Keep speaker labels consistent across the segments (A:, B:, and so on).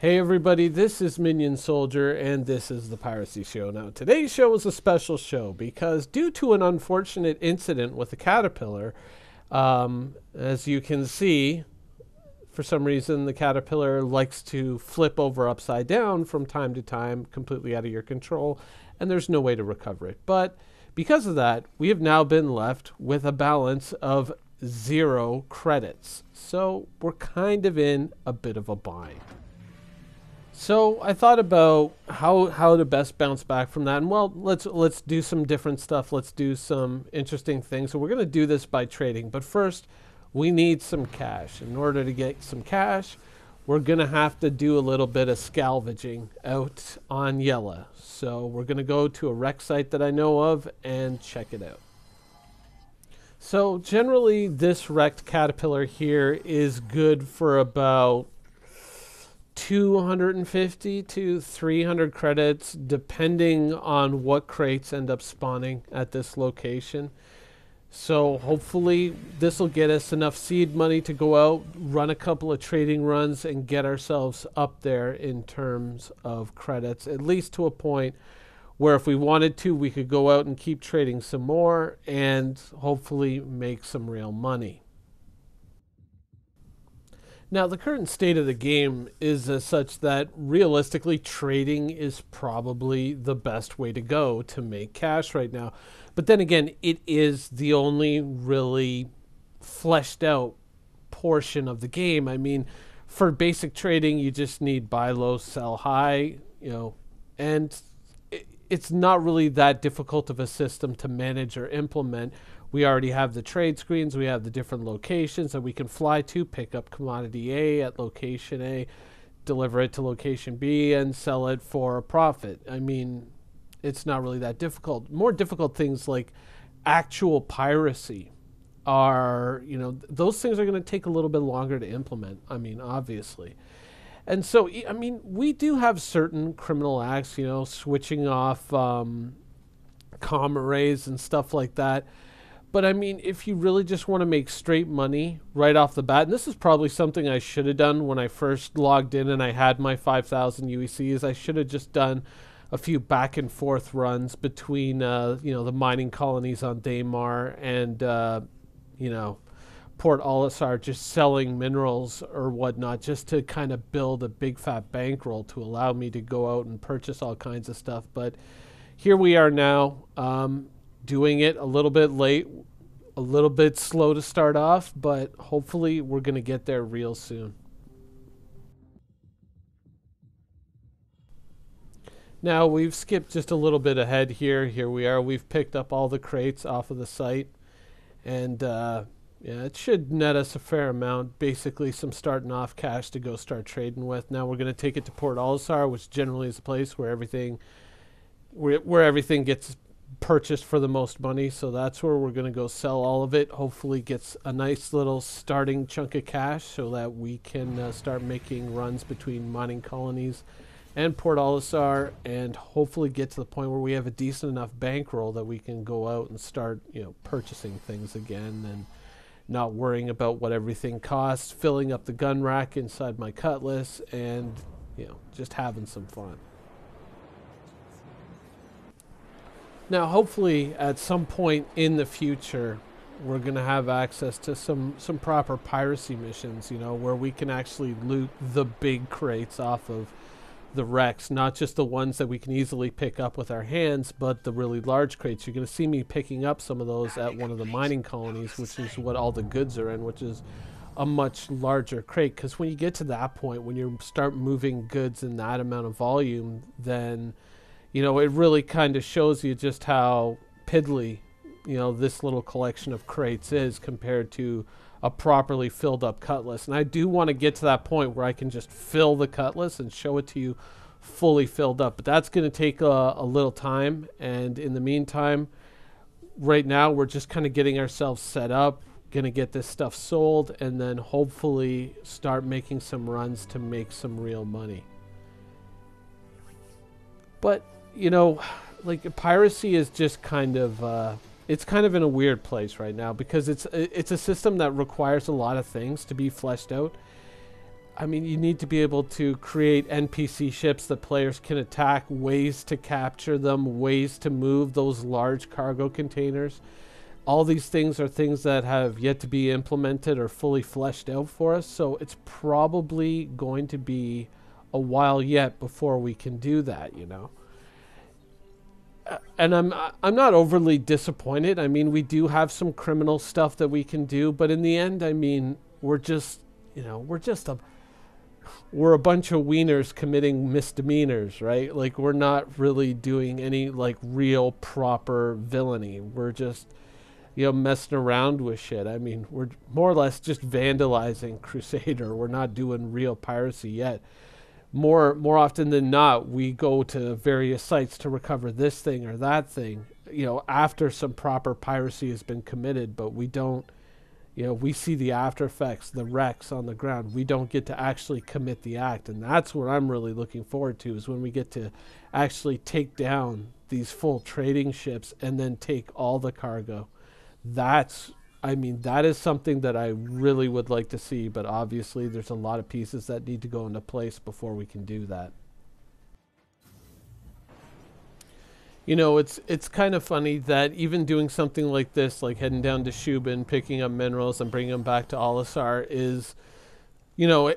A: Hey everybody, this is Minion Soldier and this is the Piracy Show. Now today's show is a special show because due to an unfortunate incident with the caterpillar, as you can see, for some reason the caterpillar likes to flip over upside down from time to time, completely out of your control, and there's no way to recover it. But because of that, we have now been left with a balance of 0 credits. So we're kind of in a bit of a bind. So I thought about how to best bounce back from that, and well, let's do some different stuff. Let's do some interesting things. So we're going to do this by trading, but first we need some cash. In order to get some cash, we're going to have to do a little bit of scavenging out on Yella. So we're going to go to a rec site that I know of and check it out. So generally this wrecked caterpillar here is good for about 250 to 300 credits depending on what crates end up spawning at this location. So hopefully this will get us enough seed money to go out, run a couple of trading runs, and get ourselves up there in terms of credits, at least to a point where if we wanted to, we could go out and keep trading some more and hopefully make some real money. Now, the current state of the game is such that realistically trading is probably the best way to go to make cash right now. But then again, it is the only really fleshed out portion of the game. I mean, for basic trading, you just need buy low, sell high, and it's not really that difficult of a system to manage or implement. We already have the trade screens, we have the different locations that we can fly to, pick up commodity A at location A, deliver it to location B, and sell it for a profit. I mean, it's not really that difficult. More difficult things like actual piracy are, those things are going to take a little bit longer to implement, I mean, obviously. And so, I mean, we do have certain criminal acts, switching off comm arrays and stuff like that. But I mean, if you really just want to make straight money right off the bat, and this is probably something I should have done when I first logged in and I had my 5,000 UECs, I should have just done a few back and forth runs between, the mining colonies on Daymar and, Port Olisar, just selling minerals or whatnot, just to kind of build a big fat bankroll to allow me to go out and purchase all kinds of stuff. But here we are now. Doing it a little bit late, a little bit slow to start off, but hopefully we're going to get there real soon. Now we've skipped just a little bit ahead here. Here we are. We've picked up all the crates off of the site, and yeah, it should net us a fair amount. Basically some starting off cash to go start trading with. Now we're going to take it to Port Olisar, which generally is a place where everything gets purchased for the most money. So that's where we're going to go sell all of it. Hopefully gets a nice little starting chunk of cash so that we can start making runs between mining colonies and Port Olisar, and hopefully get to the point where we have a decent enough bankroll that we can go out and start purchasing things again and not worrying about what everything costs, filling up the gun rack inside my cutlass, and just having some fun. Now, hopefully, at some point in the future, we're going to have access to some proper piracy missions, where we can actually loot the big crates off of the wrecks, not just the ones that we can easily pick up with our hands, but the really large crates. You're going to see me picking up some of those at one of the mining colonies, which is what all the goods are in, which is a much larger crate. Because when you get to that point, when you start moving goods in that amount of volume, then it really kind of shows you just how piddly, this little collection of crates is compared to a properly filled up cutlass. And I do want to get to that point where I can just fill the cutlass and show it to you fully filled up. But that's going to take a little time. And in the meantime, right now, we're just kind of getting ourselves set up, going to get this stuff sold, and then hopefully start making some runs to make some real money. But like piracy is just kind of it's kind of in a weird place right now because it's a system that requires a lot of things to be fleshed out, I mean, you need to be able to create NPC ships that players can attack, ways to capture them, ways to move those large cargo containers. All these things are things that have yet to be implemented or fully fleshed out for us. So it's probably going to be a while yet before we can do that, you know. And I'm not overly disappointed. I mean, we do have some criminal stuff that we can do, but in the end, I mean, we're just, you know, we're a bunch of wieners committing misdemeanors, right? Like, we're not really doing any like real proper villainy. We're just, you know, messing around with shit. I mean, we're more or less just vandalizing Crusader. We're not doing real piracy yet. More often than not, we go to various sites to recover this thing or that thing, you know, after some proper piracy has been committed, but we don't, you know, we see the after effects, the wrecks on the ground. We don't get to actually commit the act. And that's what I'm really looking forward to, is when we get to actually take down these full trading ships and then take all the cargo. I mean, that is something that I really would like to see, but obviously there's a lot of pieces that need to go into place before we can do that. You know, it's kind of funny that even doing something like this, like heading down to Shubin, picking up minerals and bringing them back to Olisar is, you know,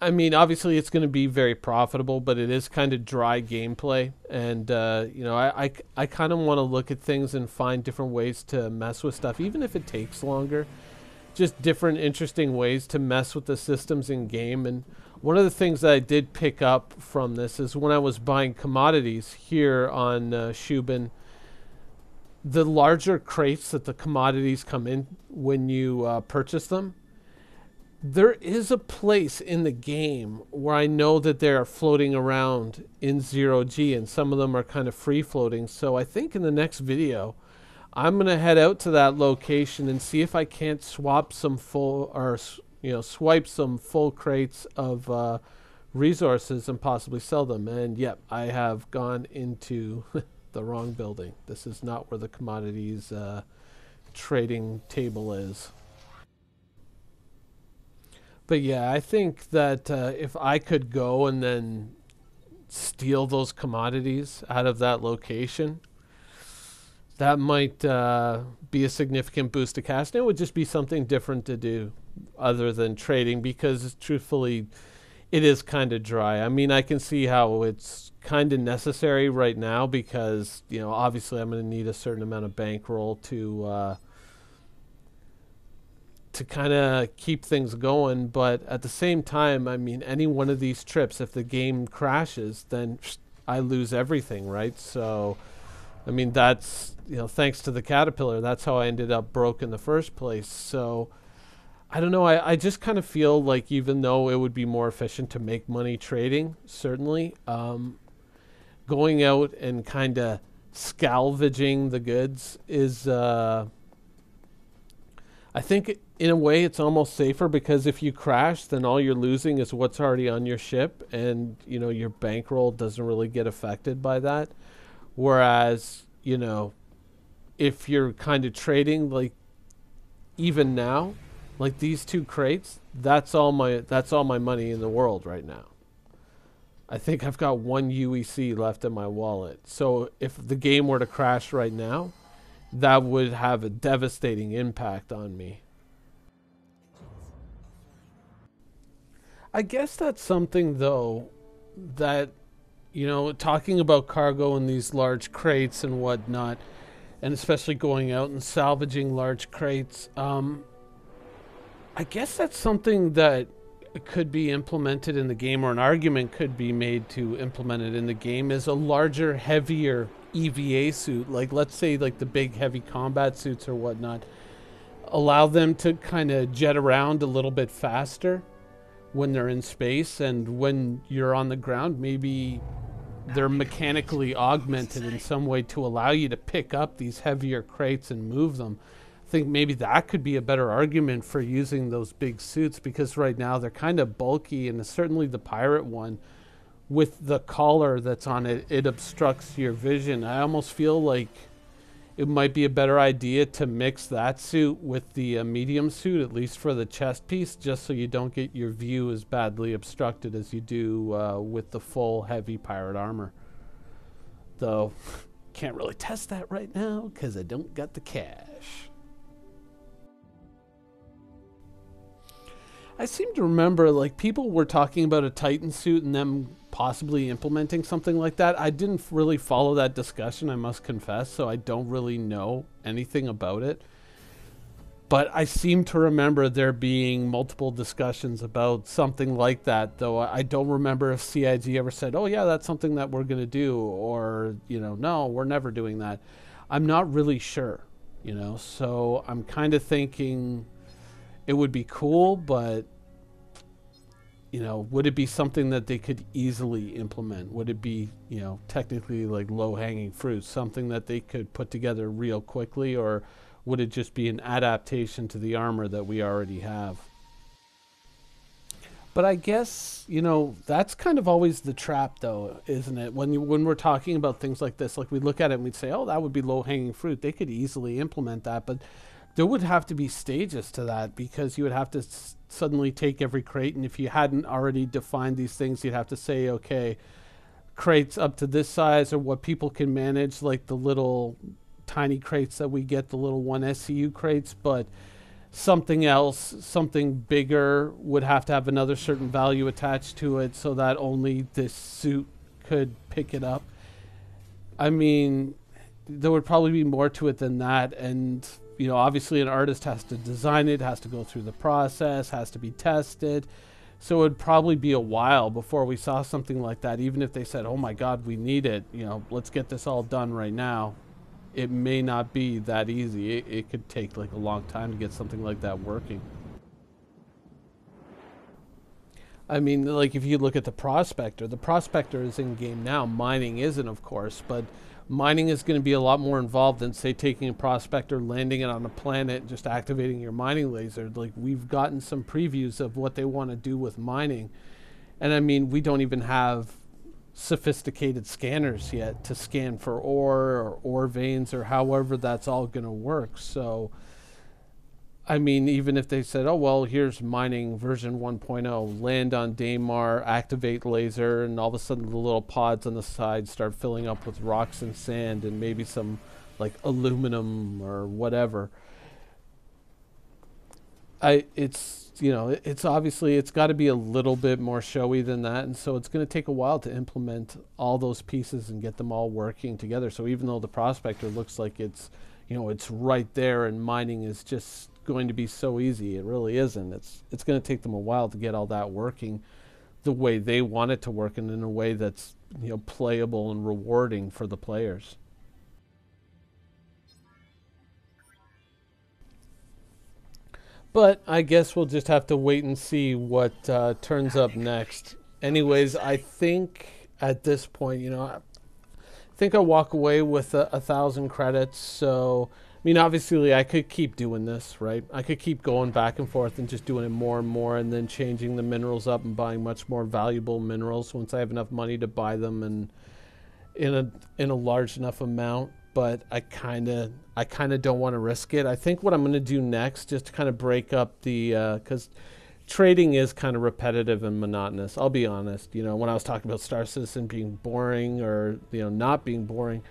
A: I mean, obviously it's going to be very profitable, but it is kind of dry gameplay. And, you know, I kind of want to look at things and find different ways to mess with stuff, even if it takes longer. Just different interesting ways to mess with the systems in game. And one of the things that I did pick up from this is when I was buying commodities here on Shubin, the larger crates that the commodities come in when you purchase them, there is a place in the game where I know that they're floating around in 0G, and some of them are kind of free floating. So I think in the next video, I'm going to head out to that location and see if I can't swap some full, or, you know, swipe some full crates of resources and possibly sell them. And yep, I have gone into the wrong building. This is not where the commodities trading table is. But yeah, I think that if I could go and then steal those commodities out of that location, that might be a significant boost to cash. And it would just be something different to do other than trading, because truthfully, it is kind of dry. I mean, I can see how it's kind of necessary right now because, you know, obviously I'm going to need a certain amount of bankroll to kind of keep things going. But at the same time, I mean, any one of these trips, if the game crashes, then I lose everything, right? So, I mean, that's, you know, thanks to the Caterpillar, that's how I ended up broke in the first place. So, I don't know, I just kind of feel like even though it would be more efficient to make money trading, certainly, going out and kind of salvaging the goods is, I think in a way it's almost safer, because if you crash, then all you're losing is what's already on your ship, and, you know, your bankroll doesn't really get affected by that. Whereas, you know, if you're kind of trading, like even now, like these two crates, that's all my money in the world right now. I think I've got 1 UEC left in my wallet. So if the game were to crash right now, that would have a devastating impact on me. I guess that's something, though, that, you know, talking about cargo in these large crates and whatnot, and especially going out and salvaging large crates, I guess that's something that could be implemented in the game, or an argument could be made to implement it in the game, is a larger, heavier EVA suit. Like, let's say, like the big heavy combat suits or whatnot, allow them to kind of jet around a little bit faster when they're in space, and when you're on the ground, maybe they're mechanically augmented in some way to allow you to pick up these heavier crates and move them. I think maybe that could be a better argument for using those big suits, because right now they're kind of bulky, and certainly the pirate one, with the collar that's on it, it obstructs your vision. I almost feel like it might be a better idea to mix that suit with the medium suit, at least for the chest piece, just so you don't get your view as badly obstructed as you do with the full heavy pirate armor. Though, can't really test that right now because I don't got the cash. I seem to remember, like, people were talking about a Titan suit and them possibly implementing something like that. I didn't really follow that discussion, I must confess, so I don't really know anything about it. But I seem to remember there being multiple discussions about something like that, though I don't remember if CIG ever said, oh yeah, that's something that we're going to do, or, you know, no, we're never doing that. I'm not really sure, you know, so I'm kind of thinking it would be cool, but, you know, would it be something that they could easily implement? Would it be, you know, technically like low-hanging fruit, something that they could put together real quickly, or would it just be an adaptation to the armor that we already have? But I guess, you know, that's kind of always the trap, though, isn't it? When we're talking about things like this, like we look at it and we'd say, oh, that would be low-hanging fruit. They could easily implement that, but there would have to be stages to that, because you would have to suddenly take every crate, and if you hadn't already defined these things, you'd have to say, okay, crates up to this size or what people can manage, like the little tiny crates that we get, the little 1 SCU crates, but something else, something bigger, would have to have another certain value attached to it so that only this suit could pick it up. I mean, there would probably be more to it than that, and you know, obviously an artist has to design it, has to go through the process, has to be tested. So it would probably be a while before we saw something like that, even if they said, oh my God, we need it, you know, let's get this all done right now. It may not be that easy. It could take like a long time to get something like that working. I mean, like if you look at the Prospector is in game now. Mining isn't, of course, but mining is going to be a lot more involved than, say, taking a Prospector, landing it on a planet, and just activating your mining laser. Like, we've gotten some previews of what they want to do with mining. And I mean, we don't even have sophisticated scanners yet to scan for ore or ore veins or however that's all going to work. So, I mean, even if they said, oh, well, here's mining version 1.0, land on Daymar, activate laser, and all of a sudden the little pods on the side start filling up with rocks and sand and maybe some, like, aluminum or whatever. It's, you know, it's obviously, it's got to be a little bit more showy than that, and so it's going to take a while to implement all those pieces and get them all working together. So even though the Prospector looks like it's, you know, it's right there and mining is just going to be so easy, it really isn't. It's going to take them a while to get all that working the way they want it to work, and in a way that's, you know, playable and rewarding for the players. But I guess we'll just have to wait and see what turns up next. Anyways, I think at this point, you know, I think I'll walk away with 1,000 credits. So, I mean, obviously I could keep doing this, right? I could keep going back and forth and just doing it more and more, and then changing the minerals up and buying much more valuable minerals once I have enough money to buy them and in a large enough amount. But I kind of don't want to risk it. I think what I'm going to do next, just to kind of break up the, because trading is kind of repetitive and monotonous. I'll be honest. You know, when I was talking about Star Citizen being boring, or, you know, not being boring,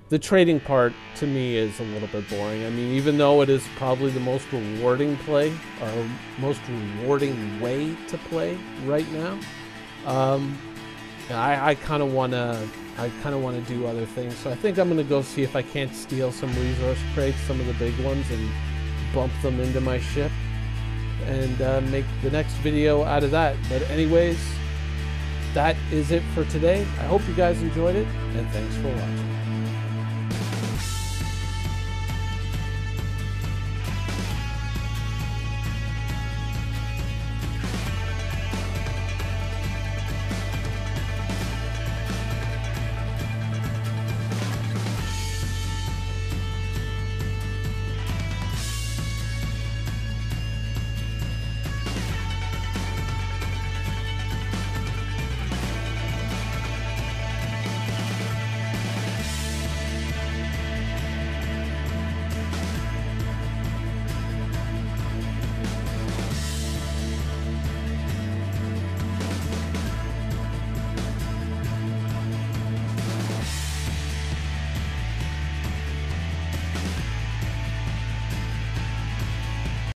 A: the trading part to me is a little bit boring. I mean, even though it is probably the most rewarding play, or most rewarding way to play right now, I kind of want to do other things. So I think I'm going to go see if I can't steal some resource crates, some of the big ones, and bump them into my ship, and make the next video out of that. But anyways, that is it for today. I hope you guys enjoyed it, and thanks for watching.